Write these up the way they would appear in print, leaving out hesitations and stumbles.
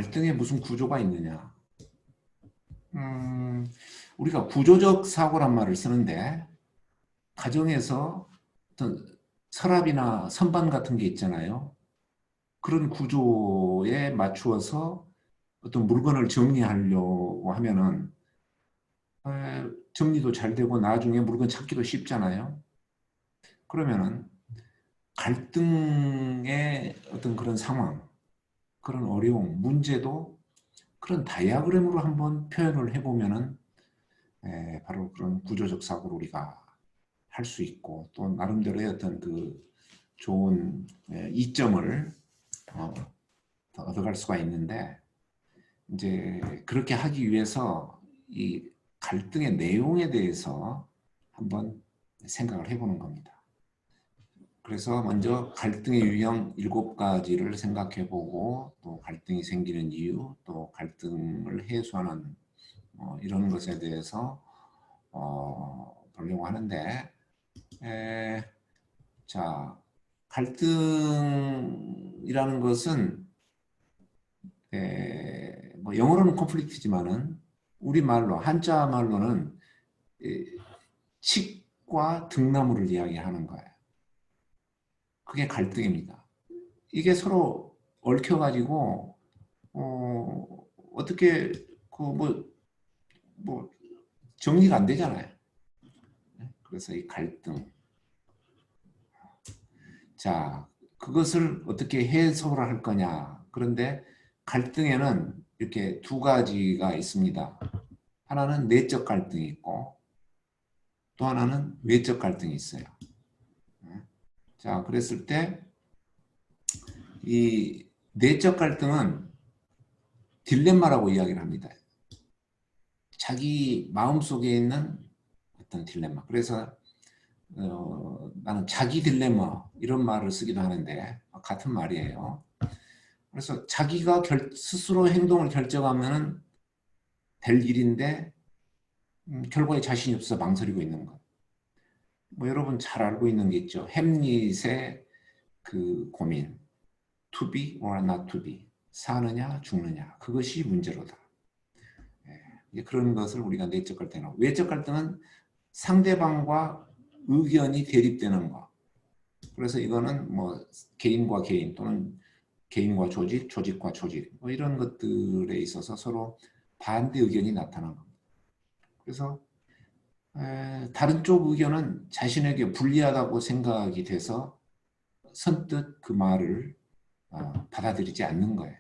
갈등에 무슨 구조가 있느냐? 우리가 구조적 사고란 말을 쓰는데 가정에서 어떤 서랍이나 선반 같은 게 있잖아요. 그런 구조에 맞추어서 어떤 물건을 정리하려고 하면은 정리도 잘 되고 나중에 물건 찾기도 쉽잖아요. 그러면은 갈등의 어떤 그런 상황, 그런 어려움, 문제도 그런 다이아그램으로 한번 표현을 해보면은 바로 그런 구조적 사고를 우리가 할 수 있고 또 나름대로의 어떤 그 좋은 이점을 더 얻어갈 수가 있는데 이제 그렇게 하기 위해서 이 갈등의 내용에 대해서 한번 생각을 해보는 겁니다. 그래서 먼저 갈등의 유형 7가지를 생각해보고 또 갈등이 생기는 이유 또 갈등을 해소하는 이런 것에 대해서 보려고 하는데 자 갈등이라는 것은 뭐 영어로는 콘플릭트지만은 우리말로 한자 말로는 칡과 등나무를 이야기하는 거예요. 그게 갈등입니다. 이게 서로 얽혀가지고 어떻게 뭐 정리가 안 되잖아요. 그래서 이 갈등. 자, 그것을 어떻게 해소를 할 거냐. 그런데 갈등에는 이렇게 2가지가 있습니다. 하나는 내적 갈등이 있고 또 하나는 외적 갈등이 있어요. 자, 그랬을 때 이 내적 갈등은 딜레마라고 이야기를 합니다. 자기 마음속에 있는 어떤 딜레마. 그래서 나는 자기 딜레마 이런 말을 쓰기도 하는데 같은 말이에요. 그래서 자기가 스스로 행동을 결정하면 될 일인데 결과에 자신이 없어서 망설이고 있는 것. 뭐 여러분 잘 알고 있는 게 있죠. 햄릿의 그 고민. To be or not to be. 사느냐 죽느냐. 그것이 문제로다. 그런 것을 우리가 내적 갈등이라고. 외적 갈등은 상대방과 의견이 대립되는 것. 그래서 이거는 뭐 개인과 개인 또는 개인과 조직, 조직과 조직 뭐 이런 것들에 있어서 서로 반대 의견이 나타나는 겁니다. 그래서 다른 쪽 의견은 자신에게 불리하다고 생각이 돼서 선뜻 그 말을 받아들이지 않는 거예요.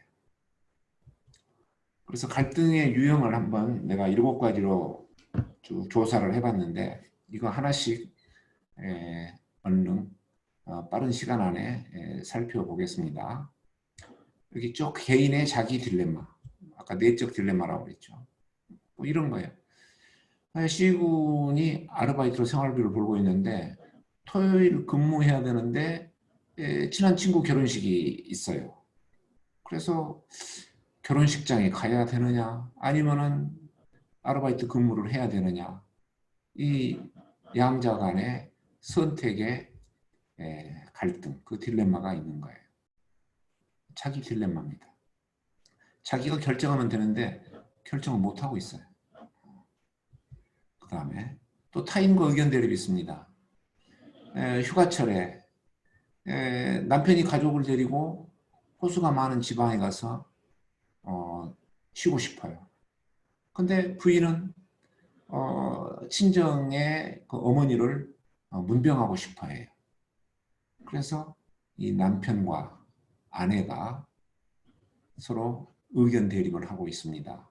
그래서 갈등의 유형을 한번 내가 7가지로 쭉 조사를 해봤는데 이거 하나씩 얼른 빠른 시간 안에 살펴보겠습니다. 여기 쭉 개인의 자기 딜레마, 아까 내적 딜레마라고 그랬죠. 뭐 이런 거예요. C군이 아르바이트로 생활비를 벌고 있는데 토요일 근무해야 되는데 친한 친구 결혼식이 있어요. 그래서 결혼식장에 가야 되느냐 아니면은 아르바이트 근무를 해야 되느냐 이 양자 간의 선택의 갈등, 그 딜레마가 있는 거예요. 자기 딜레마입니다. 자기가 결정하면 되는데 결정을 못하고 있어요. 그 다음에 또 타인과 의견 대립이 있습니다. 휴가철에 남편이 가족을 데리고 호수가 많은 지방에 가서 쉬고 싶어요. 근데 부인은 친정의 그 어머니를 문병하고 싶어 해요. 그래서 이 남편과 아내가 서로 의견 대립을 하고 있습니다.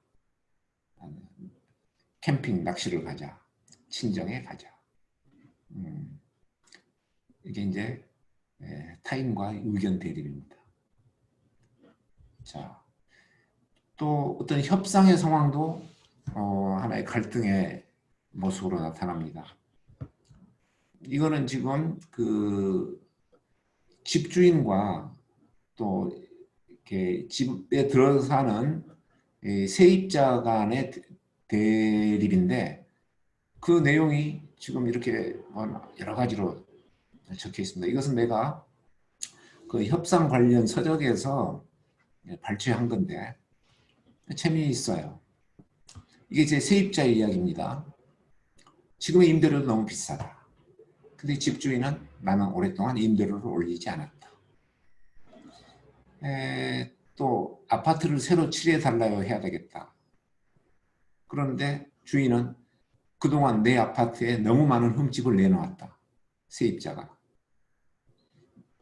캠핑 낚시를 가자. 친정에 가자. 이게 이제 타인과 의견 대립입니다. 자, 또 어떤 협상의 상황도 하나의 갈등의 모습으로 나타납니다. 이거는 지금 그 집주인과 또 이렇게 집에 들어 사는 세입자 간의 대립인데 그 내용이 지금 이렇게 여러 가지로 적혀 있습니다. 이것은 내가 그 협상 관련 서적에서 발췌한 건데 재미있어요. 이게 제 세입자의 이야기입니다. 지금의 임대료도 너무 비싸다. 근데 집주인은 나는 오랫동안 임대료를 올리지 않았다. 또 아파트를 새로 칠해달라고 해야 되겠다. 그런데 주인은 그동안 내 아파트에 너무 많은 흠집을 내놓았다. 세입자가.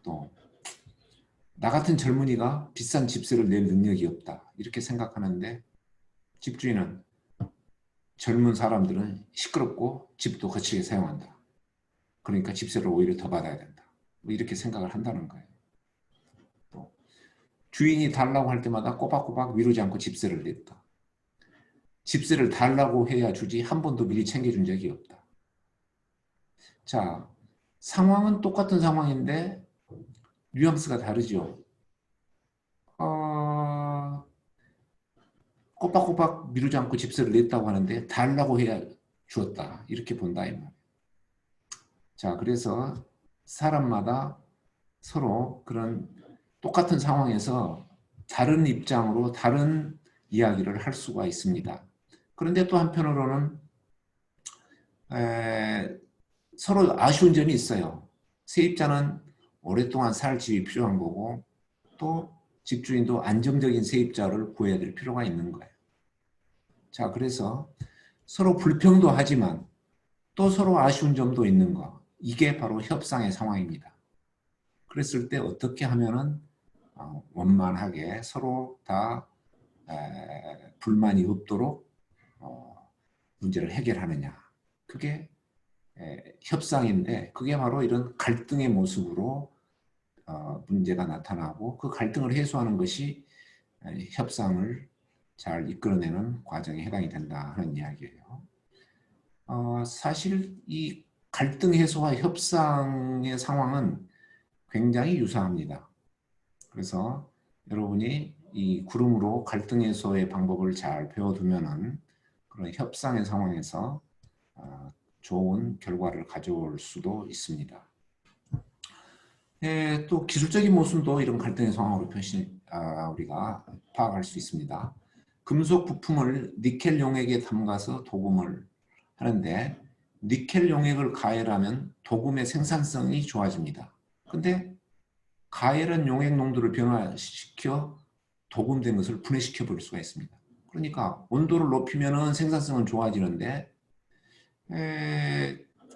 또 나 같은 젊은이가 비싼 집세를 낼 능력이 없다. 이렇게 생각하는데 집주인은 젊은 사람들은 시끄럽고 집도 거치게 사용한다. 그러니까 집세를 오히려 더 받아야 된다. 뭐 이렇게 생각을 한다는 거예요. 또 주인이 달라고 할 때마다 꼬박꼬박 미루지 않고 집세를 냈다. 집세를 달라고 해야 주지 한 번도 미리 챙겨준 적이 없다. 자, 상황은 똑같은 상황인데 뉘앙스가 다르죠. 꼬박꼬박 미루지 않고 집세를 냈다고 하는데 달라고 해야 주었다. 이렇게 본다 이 말. 자, 그래서 사람마다 서로 그런 똑같은 상황에서 다른 입장으로 다른 이야기를 할 수가 있습니다. 그런데 또 한편으로는 서로 아쉬운 점이 있어요. 세입자는 오랫동안 살 집이 필요한 거고 또 집주인도 안정적인 세입자를 구해야 될 필요가 있는 거예요. 자, 그래서 서로 불평도 하지만 또 서로 아쉬운 점도 있는 거. 이게 바로 협상의 상황입니다. 그랬을 때 어떻게 하면은 원만하게 서로 다 불만이 없도록 문제를 해결하느냐. 그게 협상인데 그게 바로 이런 갈등의 모습으로 문제가 나타나고 그 갈등을 해소하는 것이 협상을 잘 이끌어내는 과정에 해당이 된다 하는 이야기예요. 사실 이 갈등 해소와 협상의 상황은 굉장히 유사합니다. 그래서 여러분이 이 구름으로 갈등 해소의 방법을 잘 배워두면은 그런 협상의 상황에서 좋은 결과를 가져올 수도 있습니다. 또 기술적인 모순도 이런 갈등의 상황으로 우리가 파악할 수 있습니다. 금속 부품을 니켈 용액에 담가서 도금을 하는데 니켈 용액을 가열하면 도금의 생산성이 좋아집니다. 근데 가열한 용액 농도를 변화시켜 도금된 것을 분해시켜 볼 수가 있습니다. 그러니까 온도를 높이면 생산성은 좋아지는데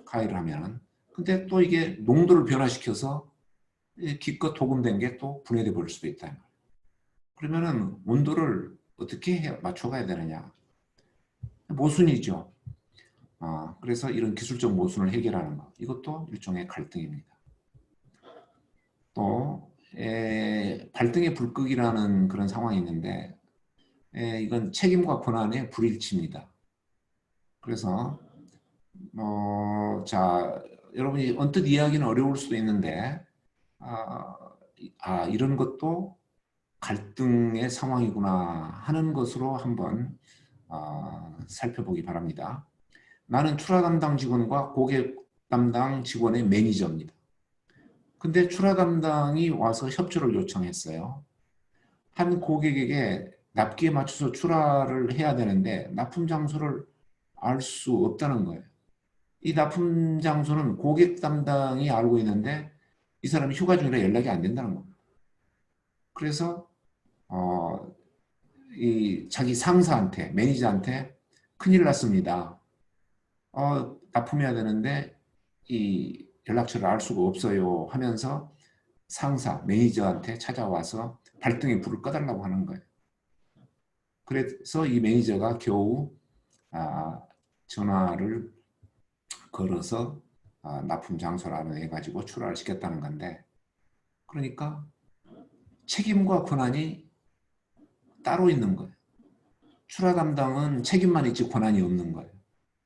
가열을 하면 근데 또 이게 농도를 변화시켜서 기껏 도금된 게 또 분해돼 버릴 수도 있다. 그러면은 온도를 어떻게 맞춰가야 되느냐? 모순이죠. 그래서 이런 기술적 모순을 해결하는 것. 이것도 일종의 갈등입니다. 또 발등의 불극이라는 그런 상황이 있는데 이건 책임과 권한의 불일치입니다. 그래서 자 여러분이 언뜻 이해하기는 어려울 수도 있는데 이런 것도 갈등의 상황이구나 하는 것으로 한번 살펴보기 바랍니다. 나는 출하 담당 직원과 고객 담당 직원의 매니저입니다. 근데 출하 담당이 와서 협조를 요청했어요. 한 고객에게 납기에 맞춰서 출하를 해야 되는데 납품 장소를 알 수 없다는 거예요. 이 납품 장소는 고객 담당이 알고 있는데 이 사람이 휴가 중이라 연락이 안 된다는 겁니다. 그래서 이 자기 상사한테 매니저한테 큰일 났습니다. 납품해야 되는데 이 연락처를 알 수가 없어요 하면서 상사 매니저한테 찾아와서 발등에 불을 꺼달라고 하는 거예요. 그래서 이 매니저가 겨우 전화를 걸어서 납품 장소를 알아내가지고 출하를 시켰다는 건데 그러니까 책임과 권한이 따로 있는 거예요. 출하 담당은 책임만 있지 권한이 없는 거예요.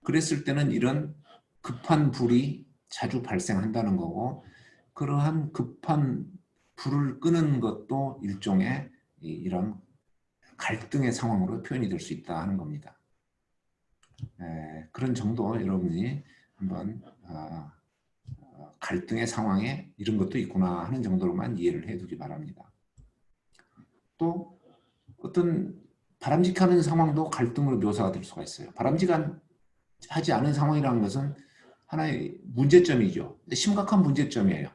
그랬을 때는 이런 급한 불이 자주 발생한다는 거고 그러한 급한 불을 끄는 것도 일종의 이런 갈등의 상황으로 표현이 될 수 있다 하는 겁니다. 그런 정도 여러분이 한번 갈등의 상황에 이런 것도 있구나 하는 정도로만 이해를 해두기 바랍니다. 또 어떤 바람직한 상황도 갈등으로 묘사가 될 수가 있어요. 바람직하지 않은 상황이라는 것은 하나의 문제점이죠. 심각한 문제점이에요.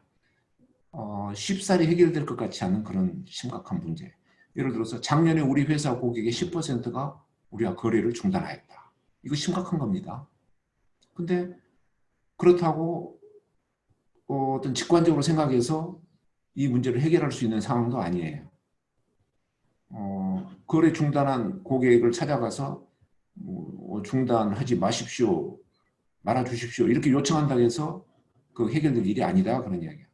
쉽사리 해결될 것 같지 않은 그런 심각한 문제. 예를 들어서 작년에 우리 회사 고객의 10%가 우리가 거래를 중단하였다. 이거 심각한 겁니다. 근데 그렇다고 어떤 직관적으로 생각해서 이 문제를 해결할 수 있는 상황도 아니에요. 거래 중단한 고객을 찾아가서 중단하지 마십시오. 말아주십시오. 이렇게 요청한다고 해서 그 해결될 일이 아니다. 그런 이야기야.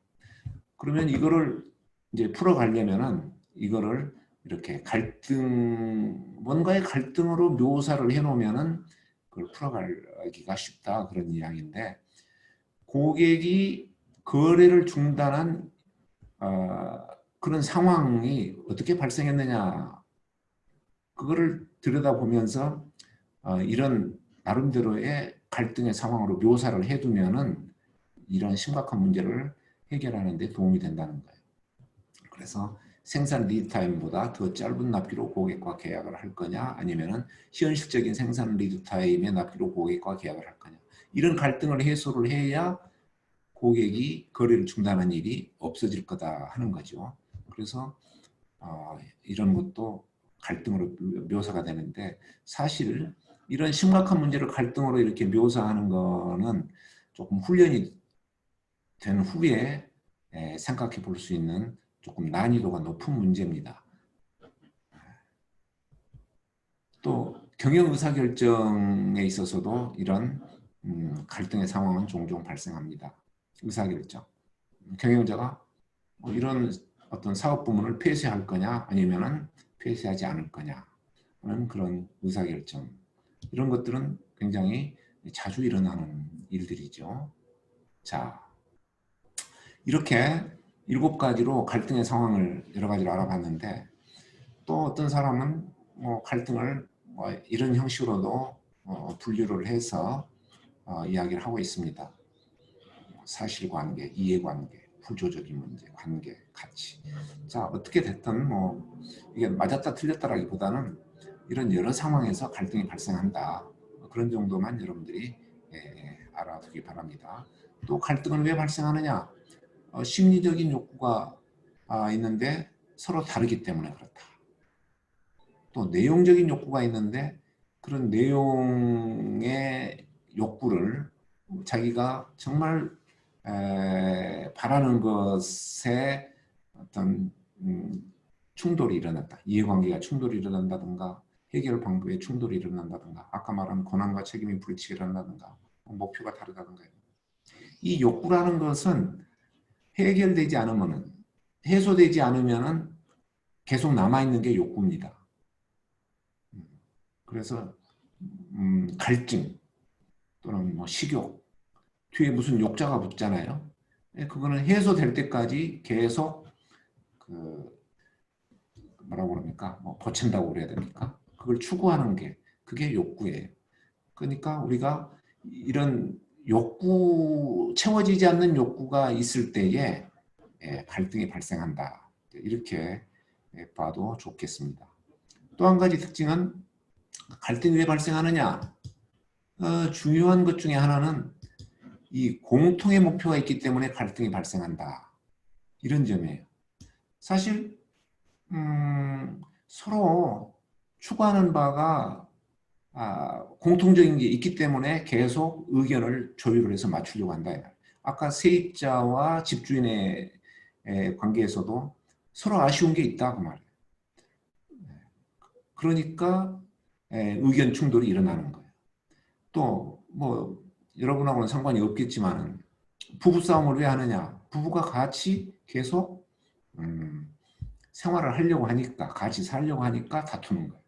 그러면 이거를 이제 풀어가려면은 이거를 이렇게 뭔가의 갈등으로 묘사를 해놓으면은 그걸 풀어가기가 쉽다. 그런 이야기인데, 고객이 거래를 중단한 그런 상황이 어떻게 발생했느냐, 그거를 들여다보면서 이런 나름대로의 갈등의 상황으로 묘사를 해두면은 이런 심각한 문제를 해결하는 데 도움이 된다는 거예요. 그래서 생산 리드 타임보다 더 짧은 납기로 고객과 계약을 할 거냐, 아니면은 현실적인 생산 리드 타임의 납기로 고객과 계약을 할 거냐, 이런 갈등을 해소를 해야 고객이 거래를 중단한 일이 없어질 거다 하는 거죠. 그래서 이런 것도 갈등으로 묘사가 되는데, 사실 이런 심각한 문제를 갈등으로 이렇게 묘사하는 거는 조금 훈련이 된 후에 생각해 볼 수 있는 조금 난이도가 높은 문제입니다. 또 경영 의사결정에 있어서도 이런 갈등의 상황은 종종 발생합니다. 의사결정. 경영자가 이런 어떤 사업 부문을 폐쇄할 거냐, 아니면은 폐쇄하지 않을 거냐 하는 그런 의사결정. 이런 것들은 굉장히 자주 일어나는 일들이죠. 자, 이렇게 7가지로 갈등의 상황을 여러 가지로 알아봤는데, 또 어떤 사람은 갈등을 이런 형식으로도 분류를 해서 이야기를 하고 있습니다. 사실관계, 이해관계, 구조적인 문제, 관계, 가치. 자, 어떻게 됐든 이게 맞았다 틀렸다라기보다는 이런 여러 상황에서 갈등이 발생한다. 그런 정도만 여러분들이 알아두기 바랍니다. 또 갈등은 왜 발생하느냐? 심리적인 욕구가 있는데 서로 다르기 때문에 그렇다. 또 내용적인 욕구가 있는데 그런 내용의 욕구를 자기가 정말 바라는 것에 어떤 충돌이 일어났다. 이해관계가 충돌이 일어난다든가, 해결 방법에 충돌이 일어난다든가, 아까 말한 권한과 책임이 부딪히게 일어난다든가, 목표가 다르다든가. 이 욕구라는 것은 해결되지 않으면은, 해소되지 않으면은 계속 남아있는 게 욕구입니다. 그래서 갈증 또는 식욕, 뒤에 무슨 욕자가 붙잖아요. 그거는 해소될 때까지 계속 뭐라고 그럽니까? 버틴다고 그래야 됩니까? 그걸 추구하는 게 그게 욕구예요. 그러니까 우리가 이런 채워지지 않는 욕구가 있을 때에 갈등이 발생한다. 이렇게 봐도 좋겠습니다. 또 한 가지 특징은 갈등이 왜 발생하느냐? 중요한 것 중에 하나는 이 공통의 목표가 있기 때문에 갈등이 발생한다. 이런 점이에요. 사실 서로 추구하는 바가 공통적인 게 있기 때문에 계속 의견을 조율을 해서 맞추려고 한다. 아까 세입자와 집주인의 관계에서도 서로 아쉬운 게 있다 그 말이에요. 그러니까 의견 충돌이 일어나는 거예요. 또 여러분하고는 상관이 없겠지만 부부싸움을 왜 하느냐? 부부가 같이 계속 생활을 하려고 하니까, 같이 살려고 하니까 다투는 거예요.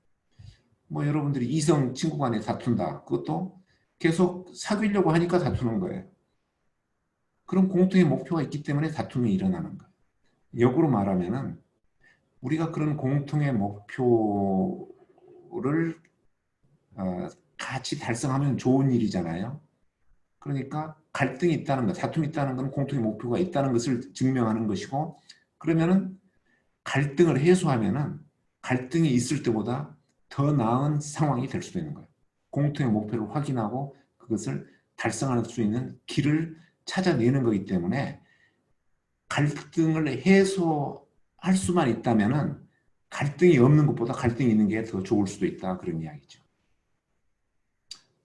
여러분들이 이성 친구 간에 다툰다. 그것도 계속 사귀려고 하니까 다투는 거예요. 그런 공통의 목표가 있기 때문에 다툼이 일어나는 거예요. 역으로 말하면은 우리가 그런 공통의 목표를 같이 달성하면 좋은 일이잖아요. 그러니까 갈등이 있다는 것, 다툼이 있다는 건 공통의 목표가 있다는 것을 증명하는 것이고, 그러면은 갈등을 해소하면은 갈등이 있을 때보다 더 나은 상황이 될 수도 있는 거예요. 공통의 목표를 확인하고 그것을 달성할 수 있는 길을 찾아내는 거기 때문에 갈등을 해소할 수만 있다면은 갈등이 없는 것보다 갈등이 있는 게 더 좋을 수도 있다. 그런 이야기죠.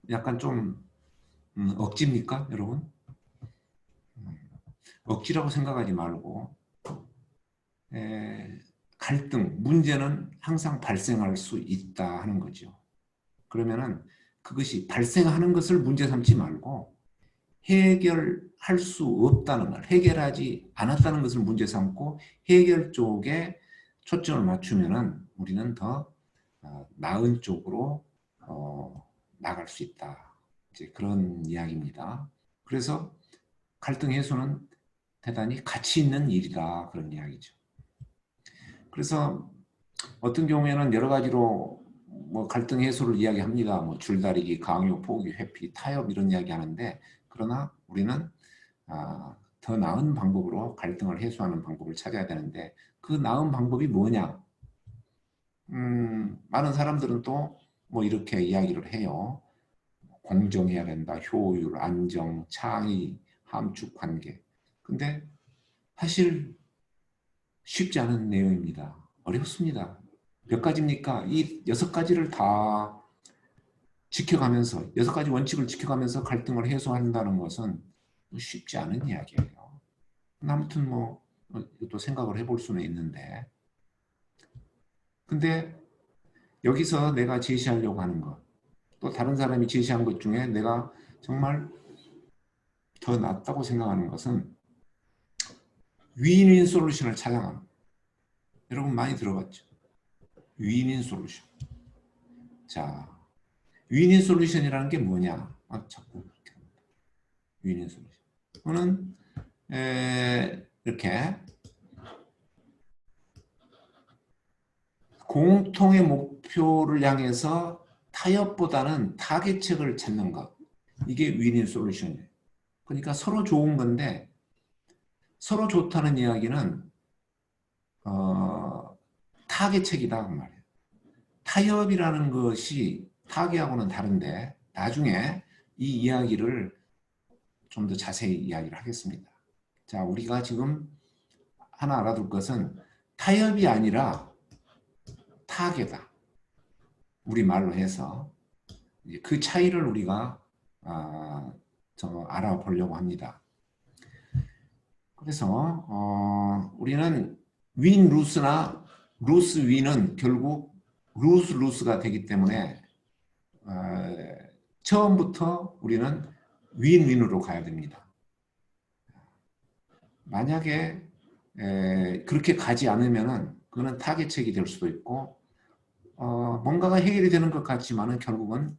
약간 좀 억지입니까, 여러분? 억지라고 생각하지 말고 갈등, 문제는 항상 발생할 수 있다 하는 거죠. 그러면은 그것이 발생하는 것을 문제 삼지 말고 해결할 수 없다는 걸, 해결하지 않았다는 것을 문제 삼고 해결 쪽에 초점을 맞추면은 우리는 더 나은 쪽으로 나갈 수 있다. 이제 그런 이야기입니다. 그래서 갈등 해소는 대단히 가치 있는 일이다. 그런 이야기죠. 그래서 어떤 경우에는 여러 가지로 뭐 갈등 해소를 이야기합니다. 뭐 줄다리기, 강요, 포기, 회피, 타협 이런 이야기 하는데 그러나 우리는 더 나은 방법으로 갈등을 해소하는 방법을 찾아야 되는데 그 나은 방법이 뭐냐? 많은 사람들은 또 뭐 이렇게 이야기를 해요. 공정해야 된다. 효율, 안정, 창의, 함축 관계. 근데 사실 쉽지 않은 내용입니다. 어렵습니다. 몇 가지입니까? 이 6가지를 다 지켜가면서 6가지 원칙을 지켜가면서 갈등을 해소한다는 것은 쉽지 않은 이야기예요. 아무튼 뭐 또 생각을 해볼 수는 있는데 근데 여기서 내가 제시하려고 하는 것 또 다른 사람이 제시한 것 중에 내가 정말 더 낫다고 생각하는 것은 윈윈 솔루션을 찾아가는 거예요. 여러분 많이 들어봤죠? 윈윈 솔루션. 자, 윈윈 솔루션이라는 게 뭐냐? 자꾸 윈윈 솔루션. 그거는 이렇게 공통의 목표를 향해서 타협보다는 타개책을 찾는 것. 이게 윈윈 솔루션이에요. 그러니까 서로 좋은 건데 서로 좋다는 이야기는 타개책이다 그 말이에요. 타협이라는 것이 타개하고는 다른데 나중에 이 이야기를 좀 더 자세히 이야기를 하겠습니다. 자, 우리가 지금 하나 알아둘 것은 타협이 아니라 타개다. 우리말로 해서 그 차이를 우리가 알아보려고 합니다. 그래서 우리는 윈 루스나 루스 윈은 결국 루스 루스가 되기 때문에 처음부터 우리는 윈 윈으로 가야 됩니다. 만약에 그렇게 가지 않으면은 그거는 타겟책이 될 수도 있고 뭔가가 해결이 되는 것 같지만은 결국은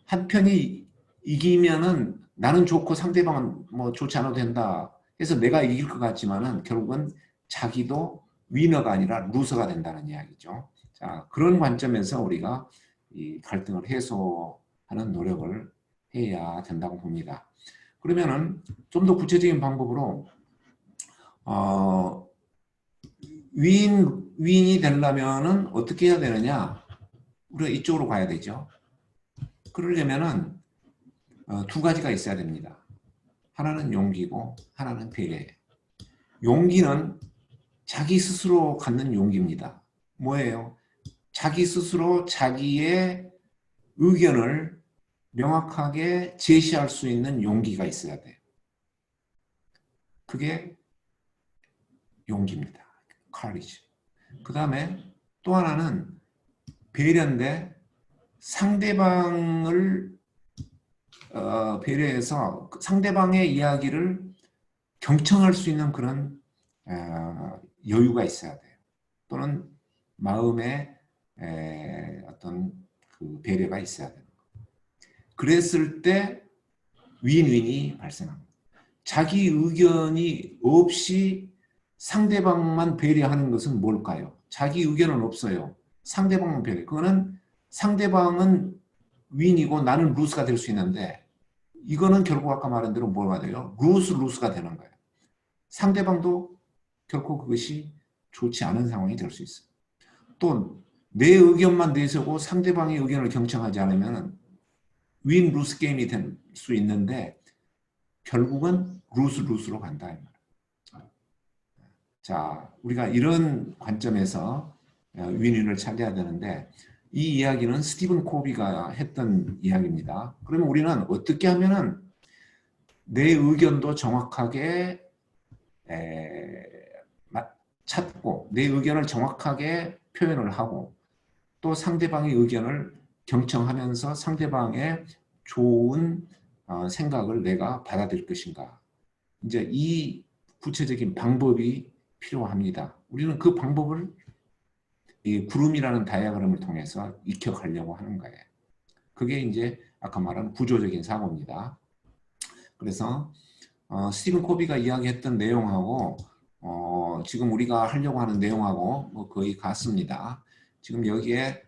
한 편이 이기면은 나는 좋고 상대방은 뭐 좋지 않아도 된다 해서 내가 이길 것 같지만은 결국은 자기도 위너가 아니라 루서가 된다는 이야기죠. 자, 그런 관점에서 우리가 이 갈등을 해소하는 노력을 해야 된다고 봅니다. 그러면은 좀 더 구체적인 방법으로 윈이 되려면은 어떻게 해야 되느냐? 우리가 이쪽으로 가야 되죠. 그러려면은 두 가지가 있어야 됩니다. 하나는 용기고 하나는 배려예요. 용기는 자기 스스로 갖는 용기입니다. 뭐예요? 자기 스스로 자기의 의견을 명확하게 제시할 수 있는 용기가 있어야 돼요. 그게 용기입니다. courage. 그 다음에 또 하나는 배려인데 상대방을 배려해서 상대방의 이야기를 경청할 수 있는 그런 여유가 있어야 돼요. 또는 마음의 어떤 그 배려가 있어야 돼요. 그랬을 때 윈윈이 발생합니다. 자기 의견이 없이 상대방만 배려하는 것은 뭘까요? 자기 의견은 없어요. 상대방만 배려. 그거는 상대방은 윈이고 나는 루스가 될 수 있는데 이거는 결국 아까 말한 대로 뭐가 돼요? 루스가 되는 거예요. 상대방도 결코 그것이 좋지 않은 상황이 될 수 있어요. 또 내 의견만 내세우고 상대방의 의견을 경청하지 않으면 윈 루스 게임이 될 수 있는데 결국은 루스 루스로 간다. 자, 우리가 이런 관점에서 윈윈을 찾아야 되는데 이 이야기는 스티븐 코비가 했던 이야기입니다. 그러면 우리는 어떻게 하면은 내 의견도 정확하게 찾고 내 의견을 정확하게 표현을 하고 또 상대방의 의견을 경청하면서 상대방의 좋은 생각을 내가 받아들일 것인가. 이제 이 구체적인 방법이 필요합니다. 우리는 그 방법을 이 구름이라는 다이아그램을 통해서 익혀가려고 하는 거예요. 그게 이제 아까 말한 구조적인 사고입니다. 그래서 스티븐 코비가 이야기했던 내용하고 지금 우리가 하려고 하는 내용하고 뭐 거의 같습니다. 지금 여기에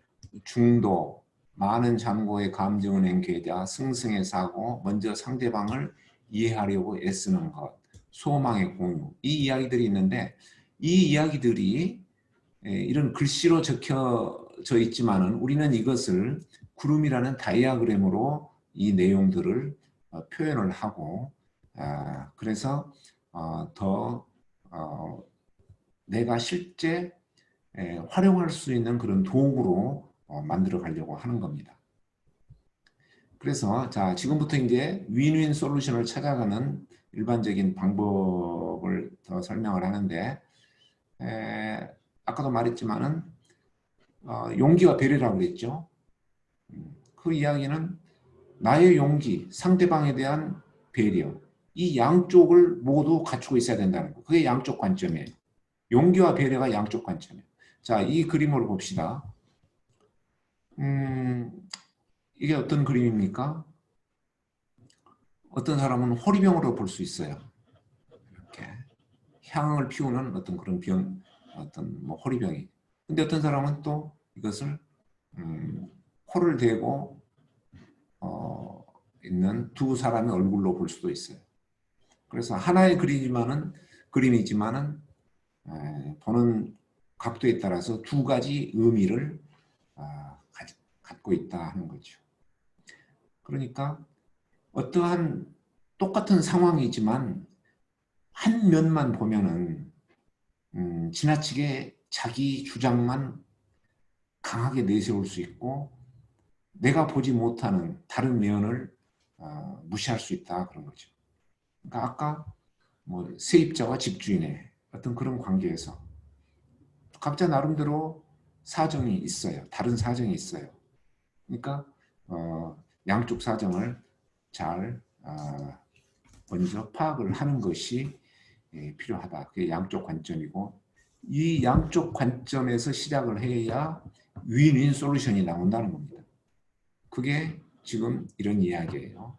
중도, 많은 잔고의 감정은행 계좌, 승승의 사고, 먼저 상대방을 이해하려고 애쓰는 것, 소망의 공유, 이 이야기들이 있는데 이 이야기들이 이런 글씨로 적혀져 있지만은 우리는 이것을 구름이라는 다이아그램으로 이 내용들을 표현을 하고 그래서 더 내가 실제 활용할 수 있는 그런 도구로 만들어 가려고 하는 겁니다. 그래서 자 지금부터 이제 윈윈 솔루션을 찾아가는 일반적인 방법을 더 설명을 하는데 아까도 말했지만은 용기와 배려라고 그랬죠. 그 이야기는 나의 용기, 상대방에 대한 배려, 이 양쪽을 모두 갖추고 있어야 된다는 거. 그게 양쪽 관점이에요. 용기와 배려가 양쪽 관점이에요. 자, 이 그림을 봅시다. 이게 어떤 그림입니까? 어떤 사람은 호리병으로 볼 수 있어요. 이렇게 향을 피우는 어떤 그런 병, 어떤 뭐 호리병이. 근데 어떤 사람은 또 이것을 코를 대고 있는 두 사람의 얼굴로 볼 수도 있어요. 그래서 하나의 그림이지만은 보는 각도에 따라서 두 가지 의미를 갖고 있다 하는 거죠. 그러니까 어떠한 똑같은 상황이지만 한 면만 보면은 지나치게 자기 주장만 강하게 내세울 수 있고 내가 보지 못하는 다른 면을 무시할 수 있다 그런 거죠. 그러니까 아까 뭐 세입자와 집주인의 어떤 그런 관계에서 각자 나름대로 사정이 있어요. 다른 사정이 있어요. 그러니까 양쪽 사정을 잘 먼저 파악을 하는 것이 필요하다. 그게 양쪽 관점이고 이 양쪽 관점에서 시작을 해야 윈윈 솔루션이 나온다는 겁니다. 그게 지금 이런 이야기예요.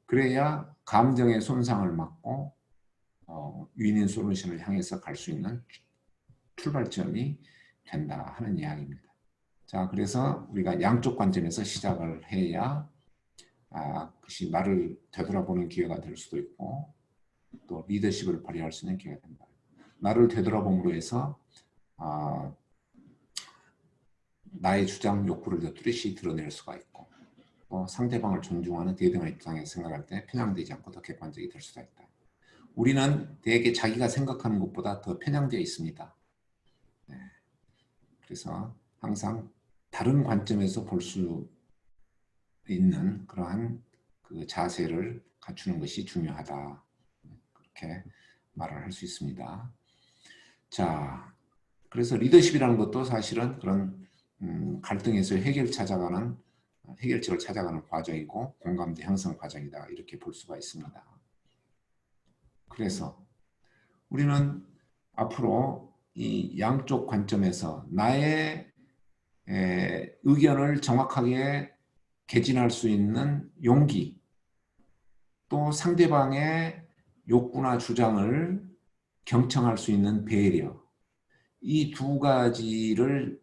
그래야 감정의 손상을 막고 윈윈 솔루션을 향해서 갈 수 있는 출발점이 된다 하는 이야기입니다. 자, 그래서 우리가 양쪽 관점에서 시작을 해야 그것이 나를 되돌아보는 기회가 될 수도 있고 또 리더십을 발휘할 수 있는 기회가 된다. 나를 되돌아봄으로 해서 나의 주장 욕구를 더 뚜렷이 드러낼 수가 있고 또 상대방을 존중하는 대등한 입장에서 생각할 때 편향되지 않고 더 객관적이 될 수가 있다. 우리는 대개 자기가 생각하는 것보다 더 편향되어 있습니다. 네. 그래서 항상 다른 관점에서 볼 수 있는 그러한 그 자세를 갖추는 것이 중요하다. 그렇게 말을 할 수 있습니다. 자, 그래서 리더십이라는 것도 사실은 그런 갈등에서 해결책을 찾아가는 과정이고 공감대 형성 과정이다. 이렇게 볼 수가 있습니다. 그래서 우리는 앞으로 이 양쪽 관점에서 나의 의견을 정확하게 개진할 수 있는 용기, 또 상대방의 욕구나 주장을 경청할 수 있는 배려, 이 두 가지를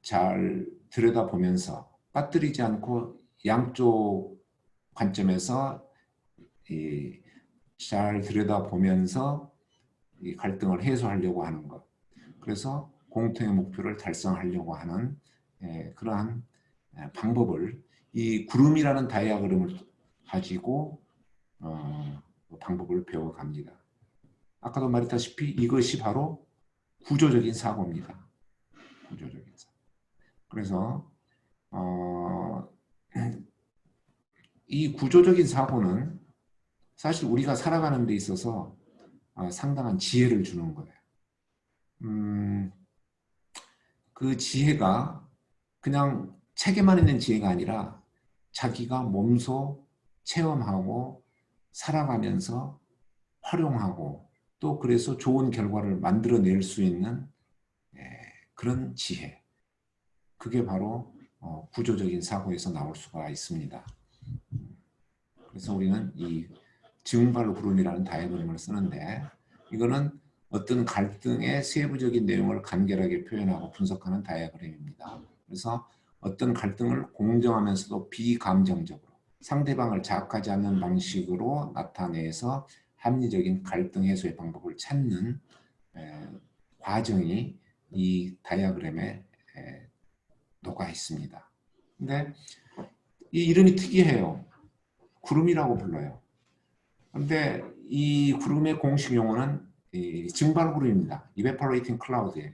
잘 들여다보면서 빠뜨리지 않고 양쪽 관점에서 잘 들여다보면서 이 갈등을 해소하려고 하는 것. 그래서 공통의 목표를 달성하려고 하는 그러한 방법을 이 구름이라는 다이아그램을 가지고 방법을 배워갑니다. 아까도 말했다시피 이것이 바로 구조적인 사고입니다. 구조적인 사고. 그래서 이 구조적인 사고는 사실 우리가 살아가는 데 있어서 상당한 지혜를 주는 거예요. 그 지혜가 그냥 책에만 있는 지혜가 아니라 자기가 몸소 체험하고 살아가면서 활용하고 또 그래서 좋은 결과를 만들어낼 수 있는 그런 지혜. 그게 바로 구조적인 사고에서 나올 수가 있습니다. 그래서 우리는 이 증발 구름이라는 다이어그램을 쓰는데 이거는 어떤 갈등의 세부적인 내용을 간결하게 표현하고 분석하는 다이어그램입니다. 그래서 어떤 갈등을 공정하면서도 비감정적으로 상대방을 자극하지 않는 방식으로 나타내서 합리적인 갈등 해소의 방법을 찾는 과정이 이 다이어그램에 녹아 있습니다. 근데 이 이름이 특이해요. 구름이라고 불러요. 근데 이 구름의 공식 용어는 증발구름입니다. Evaporating Cloud예요.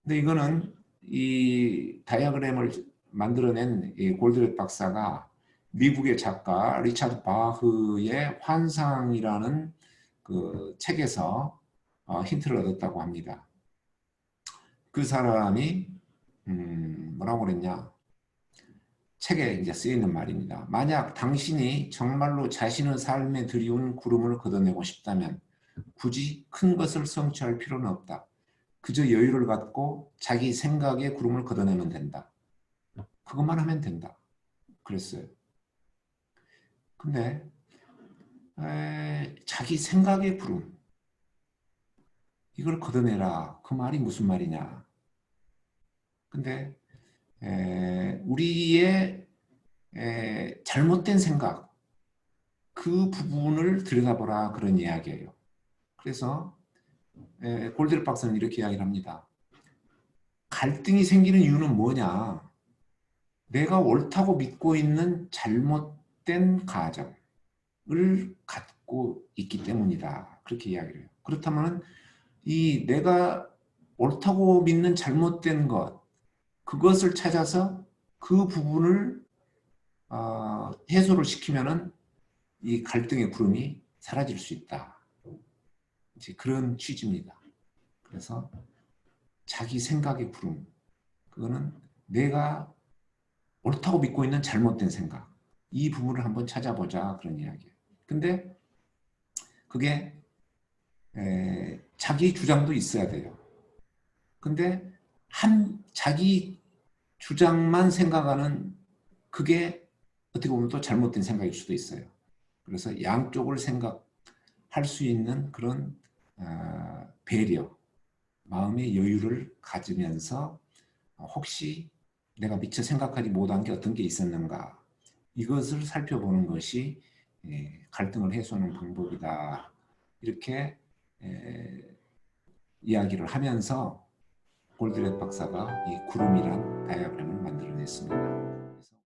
근데 이거는 이 다이어그램을 만들어낸 이 골드렛 박사가 미국의 작가 리차드 바흐의 환상이라는 그 책에서 힌트를 얻었다고 합니다. 그 사람이 뭐라고 그랬냐? 책에 이제 쓰이는 말입니다. 만약 당신이 정말로 자신의 삶에 들이운 구름을 걷어내고 싶다면 굳이 큰 것을 성취할 필요는 없다. 그저 여유를 갖고 자기 생각의 구름을 걷어내면 된다. 그것만 하면 된다. 그랬어요. 근데 자기 생각의 구름 이걸 걷어내라. 그 말이 무슨 말이냐. 근데 우리의 잘못된 생각 그 부분을 들여다보라 그런 이야기예요. 그래서 골드렛 박사는 이렇게 이야기를 합니다. 갈등이 생기는 이유는 뭐냐? 내가 옳다고 믿고 있는 잘못된 가정을 갖고 있기 때문이다. 그렇게 이야기를 해요. 그렇다면 이 내가 옳다고 믿는 잘못된 것 그것을 찾아서 그 부분을 해소를 시키면은 이 갈등의 구름이 사라질 수 있다. 이제 그런 취지입니다. 그래서 자기 생각의 구름, 그거는 내가 옳다고 믿고 있는 잘못된 생각, 이 부분을 한번 찾아보자 그런 이야기예요. 근데 그게 자기 주장도 있어야 돼요. 근데 자기 주장만 생각하는 그게 어떻게 보면 또 잘못된 생각일 수도 있어요. 그래서 양쪽을 생각할 수 있는 그런 배려, 마음의 여유를 가지면서 혹시 내가 미처 생각하지 못한 게 어떤 게 있었는가 이것을 살펴보는 것이 갈등을 해소하는 방법이다. 이렇게 이야기를 하면서 골드렛 박사가 이 구름이란 다이어그램을 만들어냈습니다.